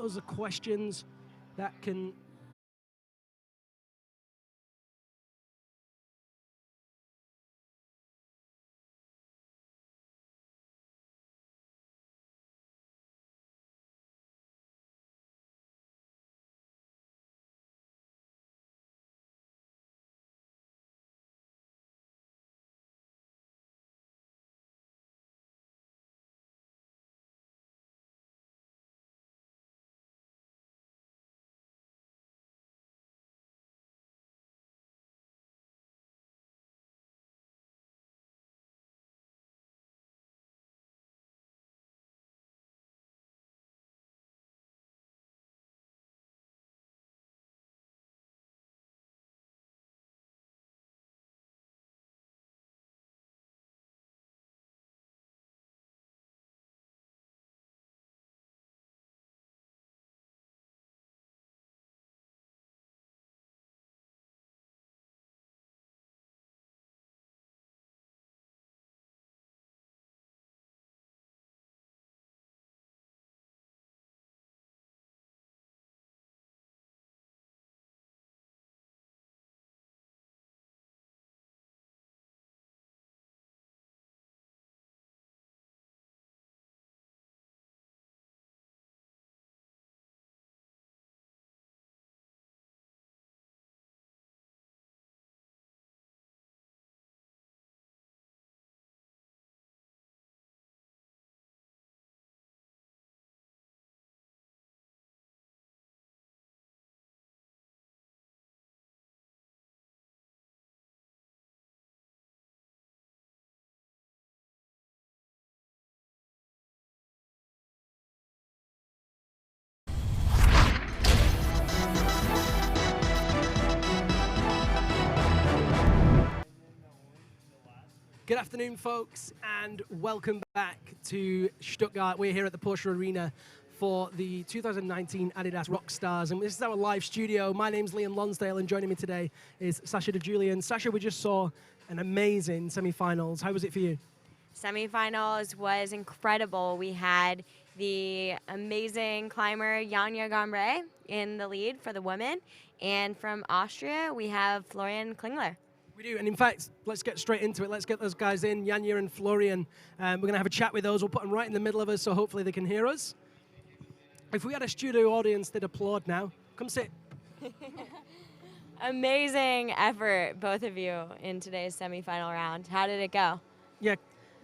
Those are questions that can Good afternoon, folks, and welcome back to Stuttgart. We're here at the Porsche Arena for the 2019 Adidas Rockstars, and this is our live studio. My name's Liam Lonsdale, and joining me today is Sasha DiGiulian. Sasha, we just saw an amazing semi-finals. How was it for you? Semifinals was incredible. We had the amazing climber Janja Gombré in the lead for the women, and from Austria, we have Florian Klingler. We do, and in fact, let's get straight into it. Let's get those guys in, Janja and Florian. We're going to have a chat with those. We'll put them right in the middle of us, so hopefully they can hear us. If we had a studio audience, they'd applaud now. Come sit. Amazing effort, both of you, in today's semifinal round. How did it go? Yeah,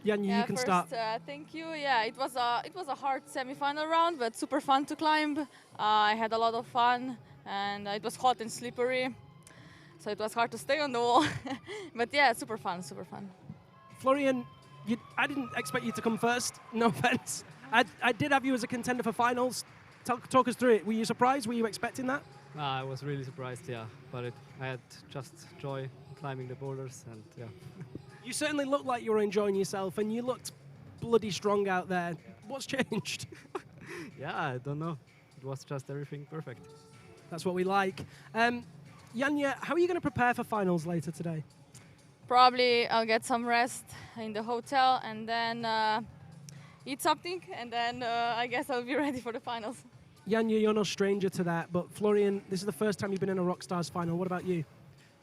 Janja, you can start. Thank you. Yeah, it was a hard semifinal round, but super fun to climb. I had a lot of fun, and it was hot and slippery. So it was hard to stay on the wall. But yeah, super fun, super fun. Florian, I didn't expect you to come first, no offense. I did have you as a contender for finals. Talk us through it. Were you surprised? Were you expecting that? I was really surprised, yeah. But I had just joy climbing the boulders, and yeah. You certainly looked like you were enjoying yourself, and you looked bloody strong out there. What's changed? Yeah, I don't know. It was just everything perfect. That's what we like. Janja, how are you going to prepare for finals later today? Probably I'll get some rest in the hotel and then eat something, and then I guess I'll be ready for the finals. Janja, you're no stranger to that, but Florian, this is the first time you've been in a Rockstars final. What about you?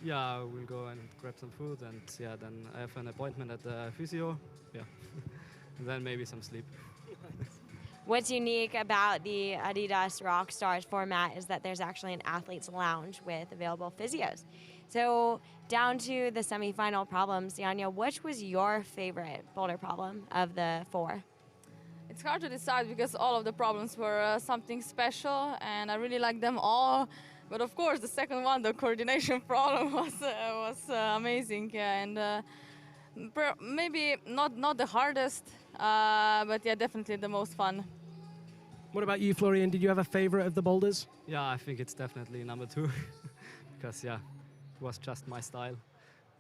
Yeah, we'll go and grab some food, and yeah, then I have an appointment at the physio. Yeah, and then maybe some sleep. What's unique about the Adidas Rockstars format is that there's actually an athlete's lounge with available physios. So down to the semifinal problems, Janja, which was your favorite boulder problem of the four? It's hard to decide because all of the problems were something special, and I really liked them all. But of course, the second one, the coordination problem, was amazing. Yeah, and maybe not the hardest, but yeah, definitely the most fun. What about you, Florian? Did you have a favorite of the boulders? Yeah, I think it's definitely number 2. Because yeah, it was just my style,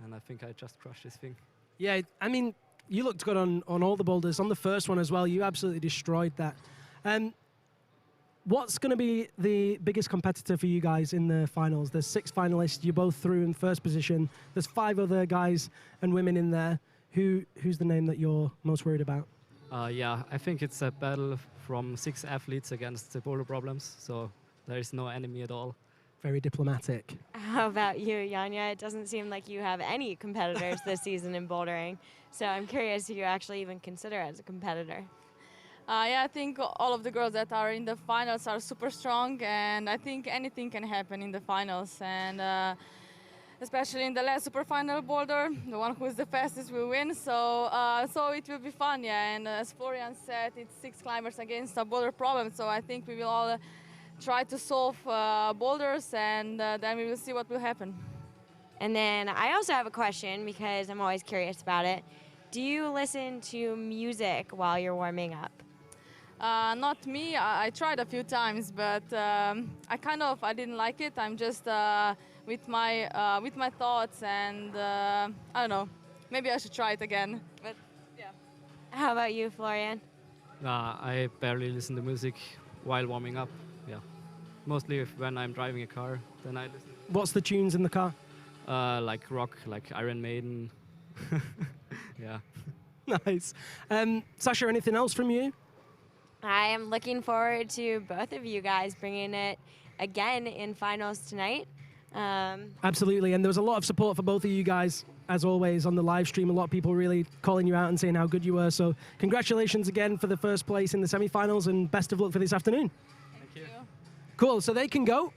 and I think I just crushed this thing. Yeah, I mean, you looked good on all the boulders. On the first one as well, you absolutely destroyed that. What's going to be the biggest competitor for you guys in the finals? There's 6 finalists. You're both through in first position. There's 5 other guys and women in there. Who's the name that you're most worried about? Yeah, I think it's a battle from 6 athletes against the boulder problems, so there is no enemy at all. Very diplomatic. How about you, Yanya? It doesn't seem like you have any competitors this season in bouldering, so I'm curious if you actually even consider as a competitor. Yeah, I think all of the girls that are in the finals are super strong, and I think anything can happen in the finals. And especially in the last super final boulder, the one who is the fastest will win. So it will be fun, yeah. And as Florian said, it's 6 climbers against a boulder problem. So I think we will all try to solve boulders, and then we will see what will happen. And then I also have a question because I'm always curious about it. Do you listen to music while you're warming up? Not me. I tried a few times, but I didn't like it. I'm just with my thoughts, and I don't know. Maybe I should try it again. But yeah. How about you, Florian? I barely listen to music while warming up. Yeah, mostly when I'm driving a car, then I listen. What's the tunes in the car? Like rock, like Iron Maiden. Yeah. Nice. Sasha, anything else from you? I am looking forward to both of you guys bringing it again in finals tonight. Absolutely, and there was a lot of support for both of you guys, as always, on the live stream. A lot of people really calling you out and saying how good you were. So congratulations again for the first place in the semi-finals, and best of luck for this afternoon. Thank you. Cool, so they can go.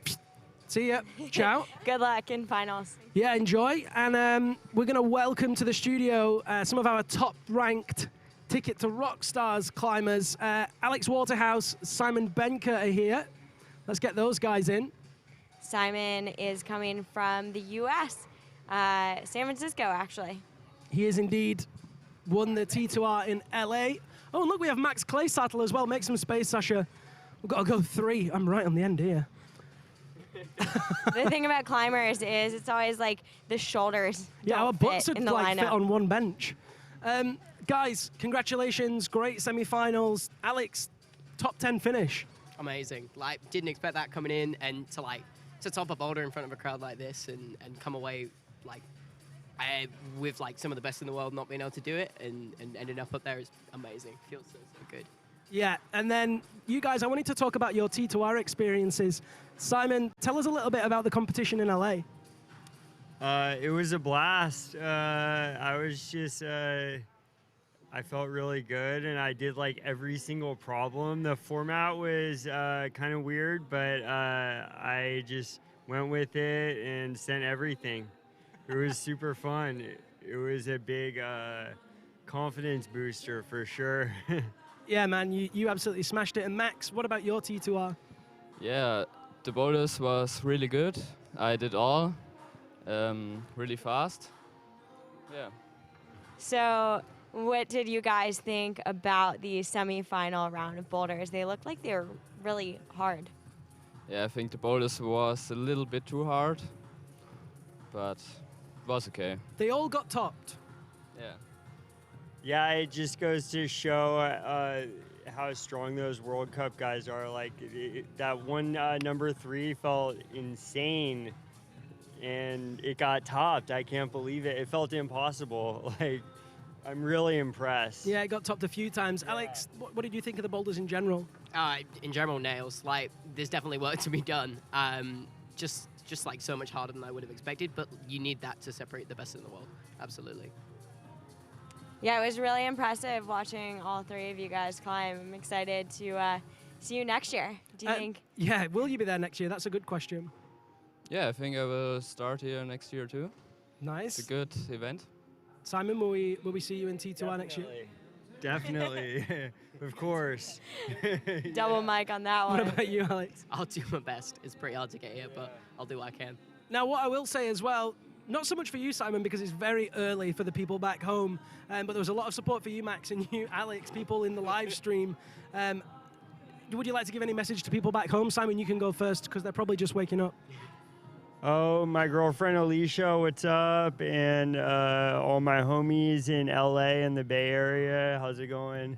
See ya. Ciao. Good luck in finals. Yeah, enjoy. And we're going to welcome to the studio some of our top-ranked Ticket to Rockstars climbers. Alex Waterhouse, Simon Benker are here. Let's get those guys in. Simon is coming from the U.S., San Francisco, actually. He is indeed won the T2R in LA. Oh, and look, we have Max Claysattel as well. Make some space, Sasha. We've got to go 3. I'm right on the end here. The thing about climbers is it's always like the shoulders Yeah, our don't butts fit would in the like fit lineup. on one bench. Guys, congratulations. Great semi-finals. Alex, top 10 finish. Amazing. Like, didn't expect that coming in, and to top a boulder in front of a crowd like this and come away like with like some of the best in the world not being able to do it and ending up there is amazing. Feels so good. Yeah, and then you guys, I wanted to talk about your T2R experiences. Simon, tell us a little bit about the competition in LA. It was a blast. I was just, I felt really good, and I did like every single problem. The format was kind of weird, but I just went with it and sent everything. It was super fun. It was a big confidence booster for sure. Yeah, man, you absolutely smashed it. And Max, what about your T2R? Yeah, the boulders was really good. I did all really fast. Yeah. So what did you guys think about the semi-final round of boulders? They looked like they were really hard. Yeah, I think the boulders was a little bit too hard, but it was okay. They all got topped. Yeah. Yeah, it just goes to show how strong those World Cup guys are. Like that one number 3 felt insane, and it got topped. I can't believe it. It felt impossible. Like, I'm really impressed. Yeah, it got topped a few times. Yeah. Alex, what did you think of the boulders in general? In general, nails. Like, there's definitely work to be done. Just like so much harder than I would have expected, but you need that to separate the best in the world. Absolutely. Yeah, it was really impressive watching all 3 of you guys climb. I'm excited to see you next year. Do you think? Yeah, will you be there next year? That's a good question. Yeah, I think I will start here next year too. Nice. It's a good event. Simon, will we see you in T2R next year? Definitely. Of course. Double mic on that one. What about you, Alex? I'll do my best. It's pretty hard to get here, but I'll do what I can. Now, what I will say as well, not so much for you, Simon, because it's very early for the people back home, but there was a lot of support for you, Max, and you, Alex, people in the live stream. Would you like to give any message to people back home? Simon, you can go first, because they're probably just waking up. Oh, my girlfriend Alicia, what's up? And all my homies in LA and the Bay Area, how's it going?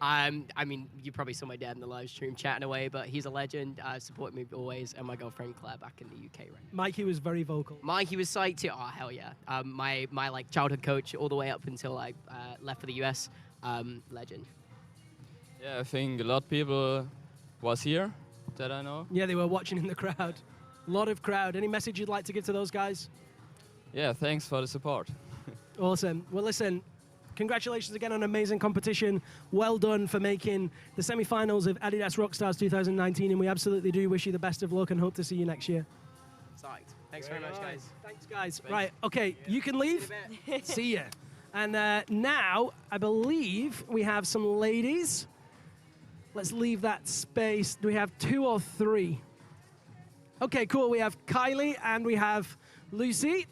I mean, you probably saw my dad in the live stream chatting away, but he's a legend. Supported me always, and my girlfriend Claire back in the UK right now. Mikey was very vocal. Mikey was psyched too. Oh, hell yeah. My like childhood coach all the way up until I left for the US legend. Yeah, I think a lot of people was here that I know. Yeah, they were watching in the crowd. A lot of crowd. Any message you'd like to give to those guys? Yeah, thanks for the support. Awesome. Well, listen, congratulations again on an amazing competition. Well done for making the semi-finals of Adidas Rockstars 2019, and we absolutely do wish you the best of luck and hope to see you next year. Psyched. Thanks very much, guys. Thanks, guys. Thanks. Right, okay, you can leave. See ya. And now, I believe we have some ladies. Let's leave that space. Do we have 2 or 3? Okay, cool. We have Kylie and we have Lucy.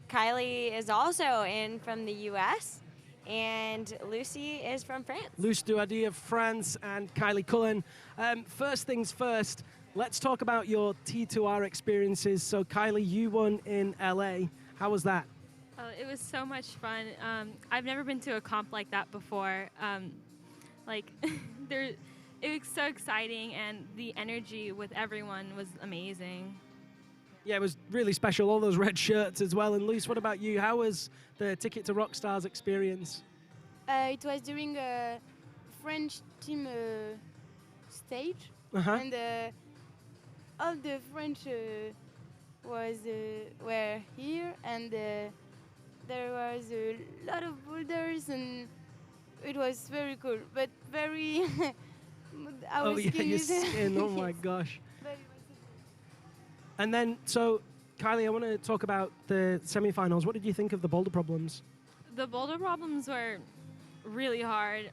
Kylie is also in from the U.S. and Lucy is from France. Luce Douadi of France and Kylie Cullen. First things first, let's talk about your T2R experiences. So Kylie, you won in LA. How was that? It was so much fun. I've never been to a comp like that before. It was so exciting, and the energy with everyone was amazing. Yeah, it was really special, all those red shirts as well. And Luce, what about you? How was the Ticket to Rockstars experience? It was during a French team stage, and all the French were here, and there was a lot of boulders, and it was very cool, but very our skin your is skin, oh my gosh. very And then, so Kylie, I want to talk about the semifinals. What did you think of the boulder problems? The boulder problems were really hard,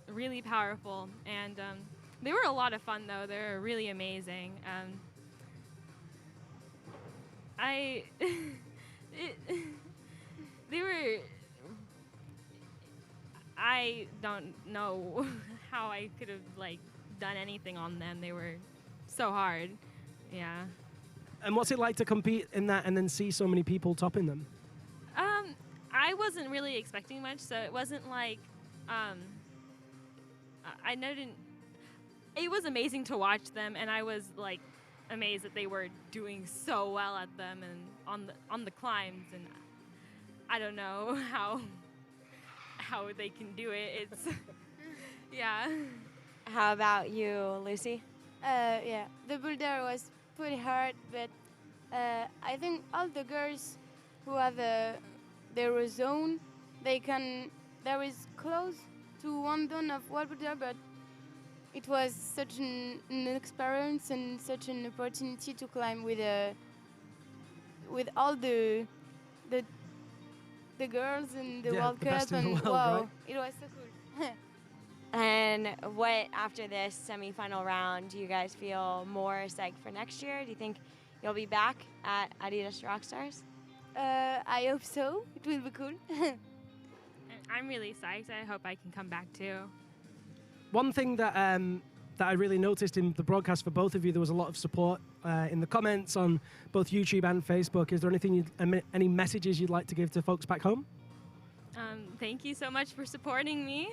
really powerful, and they were a lot of fun, though. They were really amazing. I don't know how I could have done anything on them. They were so hard. Yeah. And what's it like to compete in that and then see so many people topping them? I wasn't really expecting much, so it wasn't like it was amazing to watch them, and I was amazed that they were doing so well at them and on the climbs, and I don't know how they can do it. It's yeah. How about you, Lucy? yeah, the boulder was pretty hard, but I think all the girls who have their zone, there is close to one zone of wall boulder, but it was such an experience and such an opportunity to climb with all the girls in the World the best Cup, in the and world, wow, right? it was so cool. And what, after this semifinal round, do you guys feel more psyched for next year? Do you think you'll be back at Adidas Rockstars? I hope so. It will be cool. I'm really psyched. I hope I can come back too. One thing that I really noticed in the broadcast for both of you, there was a lot of support in the comments on both YouTube and Facebook. Is there anything, any messages you'd like to give to folks back home? Thank you so much for supporting me.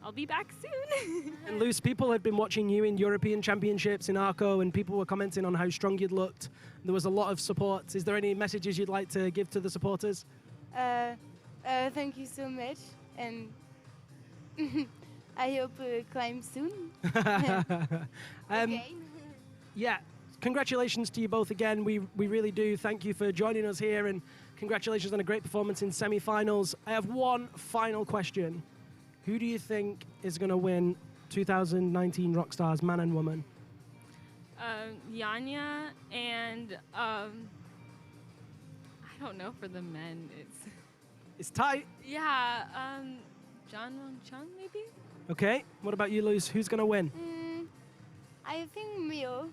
I'll be back soon. And Luce, people had been watching you in European Championships in Arco, and people were commenting on how strong you'd looked. There was a lot of support. Is there any messages you'd like to give to the supporters? Thank you so much, and I hope climb soon. Okay. Yeah, congratulations to you both again. We really do. Thank you for joining us here, and congratulations on a great performance in semi-finals. I have one final question. Who do you think is going to win 2019 Rockstars, man and woman? Yanya and I don't know for the men. It's tight. Yeah, John Wong Chun maybe. Okay. What about you, Luce? Who's going to win? I think Mio.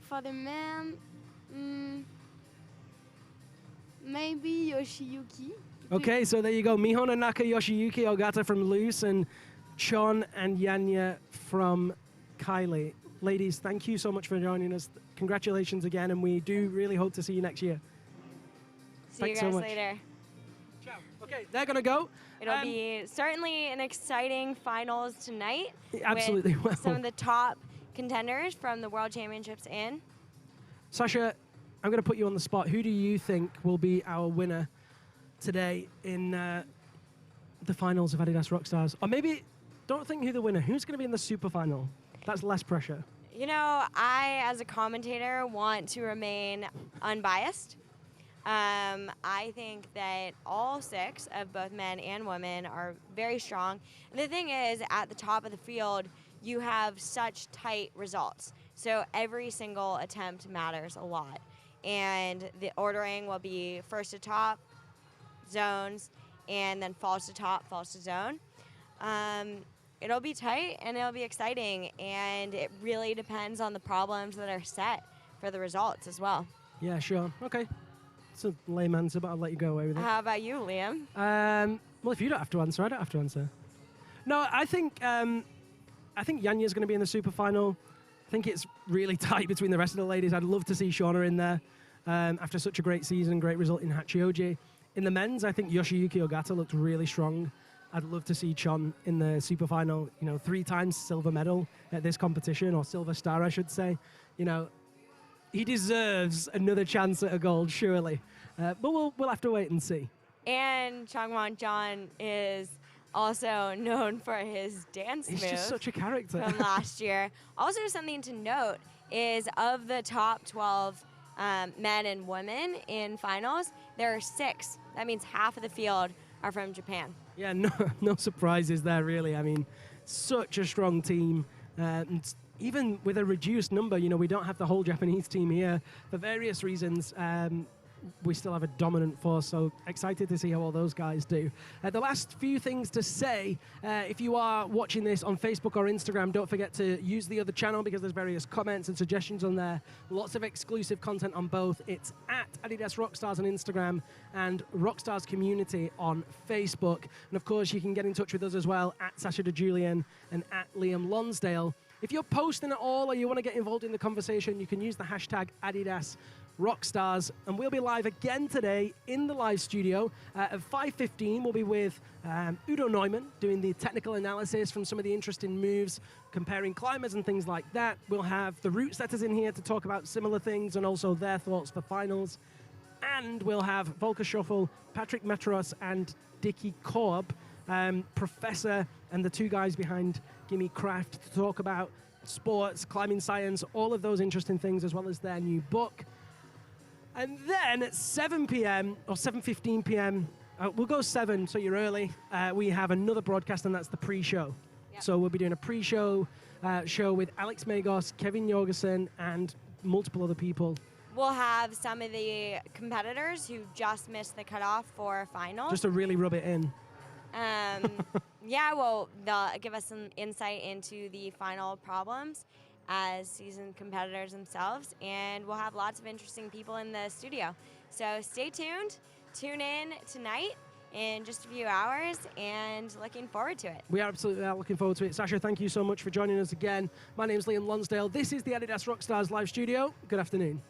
For the man, maybe Yoshiyuki. Okay, so there you go. Miho Nanaka, Yoshiyuki Ogata from Luce, and Chon and Yanya from Kylie. Ladies, thank you so much for joining us. Congratulations again, and we do really hope to see you next year. See Thanks you so guys much. later. Ciao. Okay, they're going to go. It'll be certainly an exciting finals tonight. Absolutely with will. some of the top contenders from the World Championships in. Sasha, I'm going to put you on the spot. Who do you think will be our winner today in the finals of Adidas Rockstars? Or maybe don't think who the winner. Who's going to be in the super final? That's less pressure. You know, I, as a commentator, want to remain unbiased. I think that all 6 of both men and women are very strong. And the thing is, at the top of the field, you have such tight results. So every single attempt matters a lot. And the ordering will be first to top, zones, and then falls to top, falls to zone. It'll be tight and it'll be exciting, and it really depends on the problems that are set for the results as well. Yeah, sure. Okay. It's a lame answer, but I'll let you go away with it. How about you, Liam? Well, if you don't have to answer, I don't have to answer. No, I think Yanya's going to be in the super final. I think it's really tight between the rest of the ladies. I'd love to see Shauna in there after such a great season, great result in Hachioji. In the men's, I think Yoshiyuki Ogata looked really strong. I'd love to see Chon in the super final. You know, 3 times silver medal at this competition, or silver star, I should say. You know, he deserves another chance at a gold, surely. But we'll have to wait and see. And Changwon John is also known for his dance He's moves just such a character. from last year. Also, something to note is of the top 12 men and women in finals, there are 6. That means half of the field are from Japan. Yeah, no surprises there, really. I mean, such a strong team. And even with a reduced number, you know, we don't have the whole Japanese team here for various reasons. We still have a dominant force, so excited to see how all those guys do. The last few things to say, if you are watching this on Facebook or Instagram, don't forget to use the other channel because there's various comments and suggestions on there. Lots of exclusive content on both. It's at Adidas Rockstars on Instagram and Rockstars Community on Facebook. And of course, you can get in touch with us as well at Sasha DiGiulian and at Liam Lonsdale. If you're posting at all or you want to get involved in the conversation, you can use the hashtag Adidas Rockstars, and we'll be live again today in the live studio at 5:15. We'll be with Udo Neumann doing the technical analysis from some of the interesting moves, comparing climbers and things like that. We'll have the route setters in here to talk about similar things and also their thoughts for finals. And we'll have Volker Schoffel, Patrick Metros, and Dickie Korb, Professor, and the 2 guys behind Gimme Craft to talk about sports, climbing science, all of those interesting things, as well as their new book. And then at 7 p.m. or 7:15 p.m., we'll go 7, so you're early. We have another broadcast, and that's the pre-show. Yep. So we'll be doing a pre-show show with Alex Magos, Kevin Jorgensen, and multiple other people. We'll have some of the competitors who just missed the cutoff for finals. Just to really rub it in. Yeah, well, they'll give us some insight into the final problems as seasoned competitors themselves, and we'll have lots of interesting people in the studio. So stay tuned, tune in tonight in just a few hours, and looking forward to it. We are absolutely looking forward to it. Sasha, thank you so much for joining us again. My name's Liam Lonsdale. This is the Adidas Rockstars live studio. Good afternoon.